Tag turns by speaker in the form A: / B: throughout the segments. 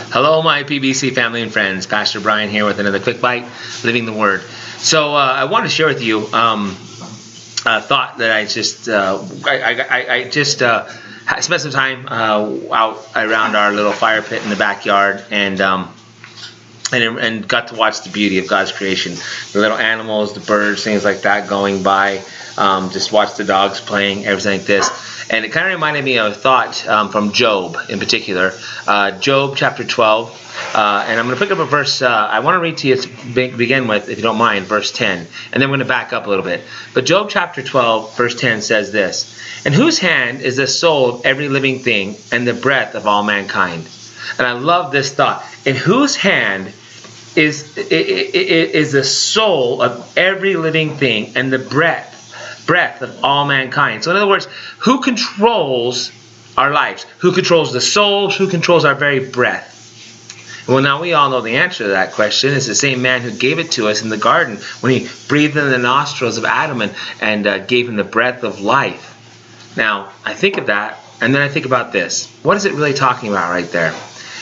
A: Hello, my PBC family and friends. Pastor Brian here with another quick bite, living the Word. So I want to share with you a thought that I just spent some time out around our little fire pit in the backyard, and got to watch the beauty of God's creation. The little animals, the birds, things like that going by. Just watch the dogs playing, everything like this. And it kind of reminded me of a thought from Job in particular. Job chapter 12. And I'm going to pick up a verse. I want to read to you to begin with, if you don't mind, verse 10. And then we're going to back up a little bit. But Job chapter 12, verse 10 says this: "In whose hand is the soul of every living thing, and the breath of all mankind?" And I love this thought. In whose hand is the soul of every living thing, and the breath of all mankind. So in other words, who controls our lives? Who controls the soul? Who controls our very breath? Well, now we all know the answer to that question. It's the same man who gave it to us in the garden when he breathed in the nostrils of Adam and gave him the breath of life. Now, I think of that, and then I think about this. What is it really talking about right there?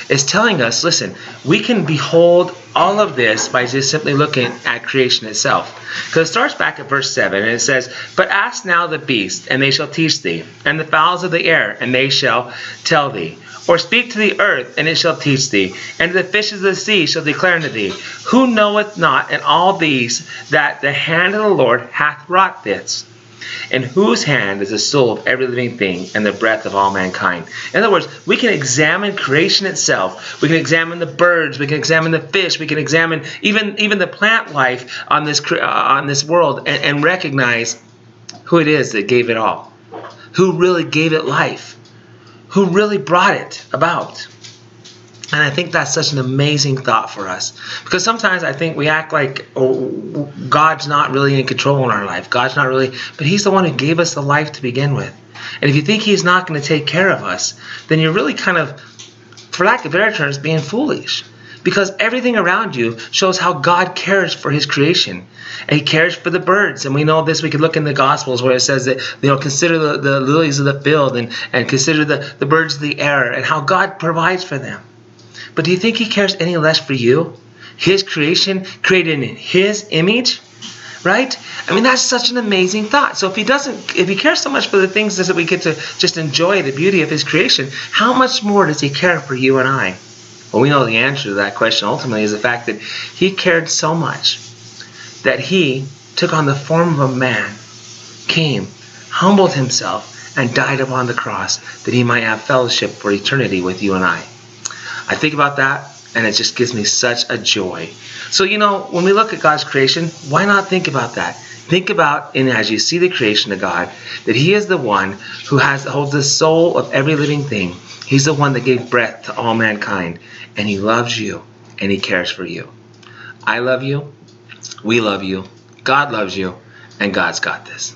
A: It's telling us, listen, we can behold all of this by just simply looking at creation itself. Because it starts back at verse 7, and it says, "But ask now the beasts, and they shall teach thee, and the fowls of the air, and they shall tell thee. Or speak to the earth, and it shall teach thee, and the fishes of the sea shall declare unto thee. Who knoweth not in all these that the hand of the Lord hath wrought this? In whose hand is the soul of every living thing, and the breath of all mankind?" In other words, we can examine creation itself. We can examine the birds. We can examine the fish. We can examine even the plant life on this world, and recognize who it is that gave it all, who really gave it life, who really brought it about. And I think that's such an amazing thought for us. Because sometimes I think we act like, oh, God's not really in control in our life. God's not really, but He's the one who gave us the life to begin with. And if you think He's not going to take care of us, then you're really kind of, for lack of better terms, being foolish. Because everything around you shows how God cares for His creation. And He cares for the birds. And we know this. We could look in the Gospels where it says that, consider the lilies of the field, and consider the birds of the air, and how God provides for them. But do you think He cares any less for you? His creation, created in His image, right? I mean, that's such an amazing thought. So if He cares so much for the things that we get to just enjoy the beauty of His creation, how much more does He care for you and I? Well, we know the answer to that question ultimately is the fact that He cared so much that He took on the form of a man, came, humbled Himself, and died upon the cross that He might have fellowship for eternity with you and I. I think about that, and it just gives me such a joy. So, when we look at God's creation, why not think about that? Think about, and as you see the creation of God, that He is the one who holds the soul of every living thing. He's the one that gave breath to all mankind, and He loves you, and He cares for you. I love you, we love you, God loves you, and God's got this.